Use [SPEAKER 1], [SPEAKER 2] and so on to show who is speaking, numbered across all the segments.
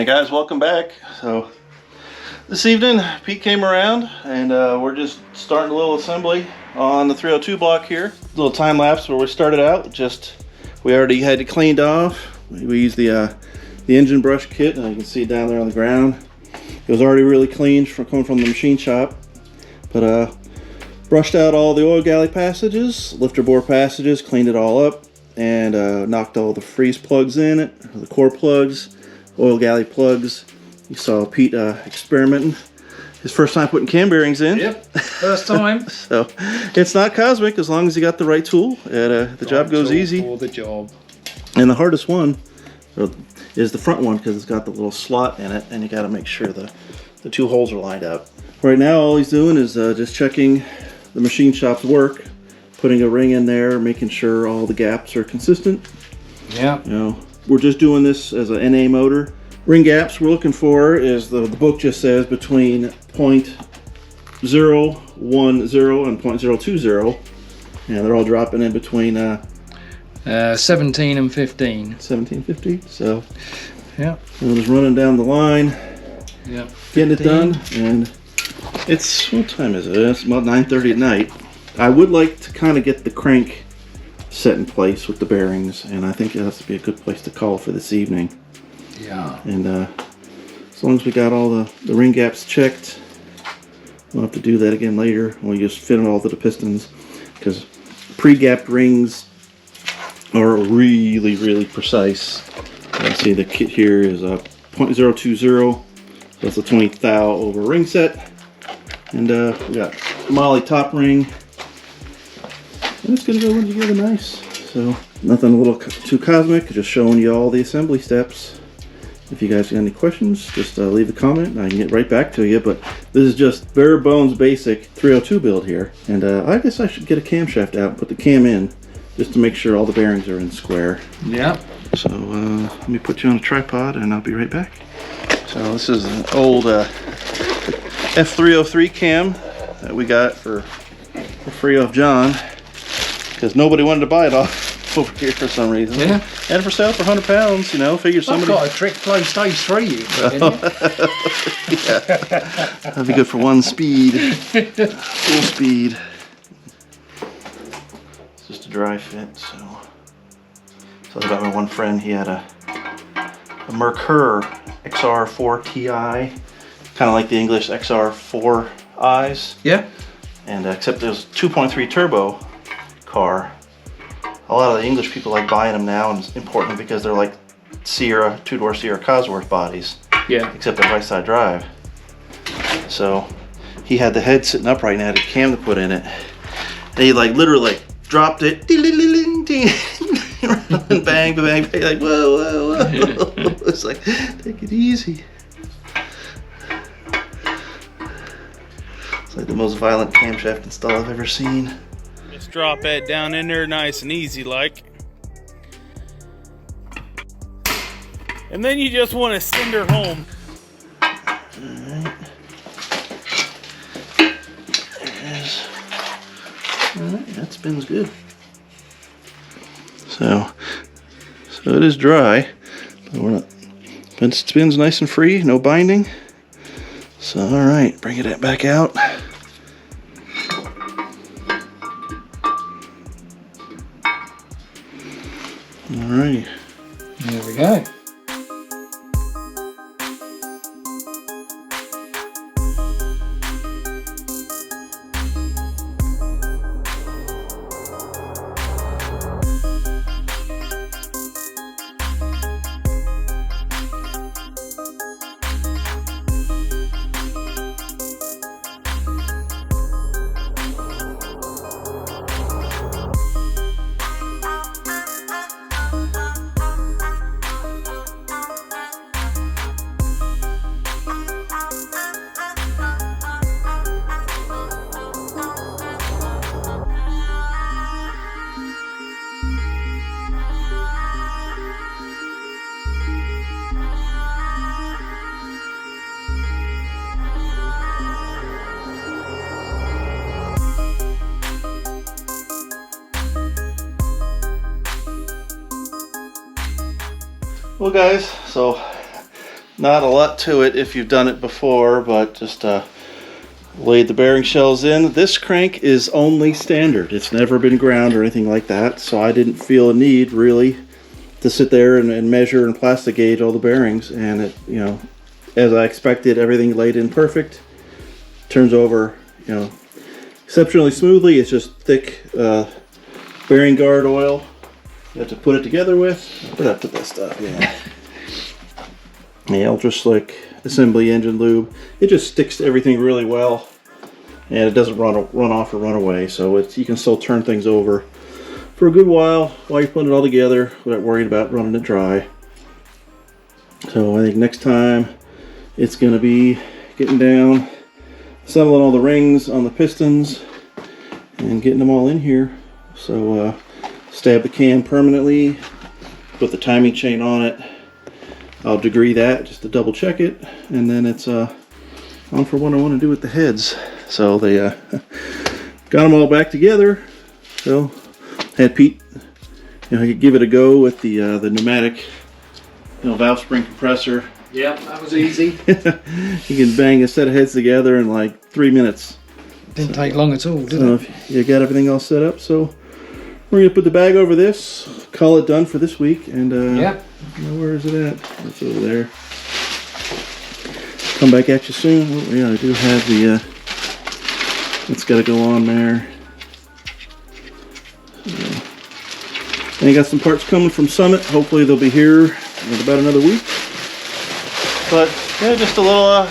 [SPEAKER 1] Hey guys, welcome back. So this evening Pete came around and we're just starting a little assembly on the 302 block here. A little time lapse where we started out. We already had it cleaned off. We used the engine brush kit, and you can see it down there on the ground. It was already really clean coming from the machine shop, but brushed out all the oil galley passages, lifter bore passages, cleaned it all up, and knocked all the freeze plugs in it, the core plugs, oil galley plugs. You saw Pete experimenting. His first time putting cam bearings in.
[SPEAKER 2] Yep, first time.
[SPEAKER 1] So it's not cosmic as long as you got the right tool. The job goes easy.
[SPEAKER 2] For the job.
[SPEAKER 1] And the hardest one is the front one because it's got the little slot in it, and you got to make sure the two holes are lined up. Right now, all he's doing is just checking the machine shop's work, putting a ring in there, making sure all the gaps are consistent.
[SPEAKER 2] Yeah.
[SPEAKER 1] You know, we're just doing this as a NA motor. Ring gaps we're looking for is the book just says between 0.010 and 0.020, and they're all dropping in between
[SPEAKER 2] 17 and 15.
[SPEAKER 1] 17, 15. So
[SPEAKER 2] yeah,
[SPEAKER 1] we're just running down the line.
[SPEAKER 2] Yeah,
[SPEAKER 1] getting it done, and it's, what time is it? It's about 9:30 at night. I would like to kind of get the crank set in place with the bearings, and I think it has to be a good place to call for this evening.
[SPEAKER 2] Yeah.
[SPEAKER 1] And as long as we got all the ring gaps checked, we'll have to do that again later. We'll just fit in all the pistons, because pre-gapped rings are really precise. Let's see, the kit here is a 0.020, so that's a 20 thou over ring set. And we got Molly top ring. And it's gonna go in together nice. So nothing a little too cosmic, just showing you all the assembly steps. If you guys got any questions, just leave a comment and I can get right back to you. But this is just bare bones basic 302 build here. And I guess I should get a camshaft out and put the cam in just to make sure all the bearings are in square.
[SPEAKER 2] Yeah.
[SPEAKER 1] So let me put you on a tripod and I'll be right back. So this is an old F303 cam that we got for free off John, because nobody wanted to buy it off over here for some reason.
[SPEAKER 2] Yeah.
[SPEAKER 1] And for sale for £100, you know, figure somebody...
[SPEAKER 2] I've got a trick flow stage 3 you put in it.
[SPEAKER 1] Yeah. That'd be good for one speed. Full speed. It's just a dry fit, so... So about my one friend, he had a Merkur XR4 Ti, kind of like the English XR4Is.
[SPEAKER 2] Yeah.
[SPEAKER 1] And except it was 2.3 turbo car. A lot of the English people like buying them now, and it's important because they're like Sierra, two-door Sierra Cosworth bodies.
[SPEAKER 2] Yeah.
[SPEAKER 1] Except they're right side drive. So he had the head sitting upright and had a cam to put in it. And he like literally like dropped it, and bang, bang, bang, like whoa. It's like, take it easy. It's like the most violent camshaft install I've ever seen.
[SPEAKER 3] Just drop that down in there nice and easy like. And then you just want to send her home.
[SPEAKER 1] Alright. There it is. Alright, that spins good. So it is dry, but we're not. It spins nice and free, no binding. So alright, bring it back out. Alrighty.
[SPEAKER 2] There we go.
[SPEAKER 1] Well guys, so Not a lot to it if you've done it before, but just laid the bearing shells in. This crank is only standard. It's never been ground or anything like that, so I didn't feel a need really to sit there and measure and plastic gauge all the bearings. And it, you know, as I expected, everything laid in perfect. Turns over, you know, exceptionally smoothly. It's just thick bearing guard oil you have to put it together with. Where'd I put that stuff? Yeah. The Ultra Slick assembly engine lube. It just sticks to everything really well, and it doesn't run off or run away. So you can still turn things over for a good while you're putting it all together without worrying about running it dry. So I think next time it's going to be getting down, settling all the rings on the pistons and getting them all in here. So stab the cam permanently, put the timing chain on it. I'll degree that just to double check it, and then it's on for what I want to do with the heads. So they got them all back together. So had Pete, you know, he could give it a go with the pneumatic, you know, valve spring compressor.
[SPEAKER 2] Yep, that was easy.
[SPEAKER 1] You can bang a set of heads together in like 3 minutes.
[SPEAKER 2] Didn't take long at all, did
[SPEAKER 1] So
[SPEAKER 2] it?
[SPEAKER 1] if you got everything all set up, so we're gonna put the bag over this, call it done for this week, and
[SPEAKER 2] Yep.
[SPEAKER 1] where is it at? It's over there. Come back at you soon. Oh, yeah, I do have the it's got to go on there. And I got some parts coming from Summit. Hopefully they'll be here in about another week. But yeah, just a little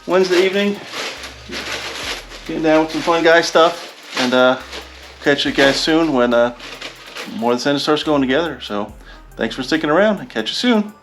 [SPEAKER 1] Wednesday evening, getting down with some fun guy stuff, and catch you guys soon when more of the center starts going together. So thanks for sticking around, and catch you soon.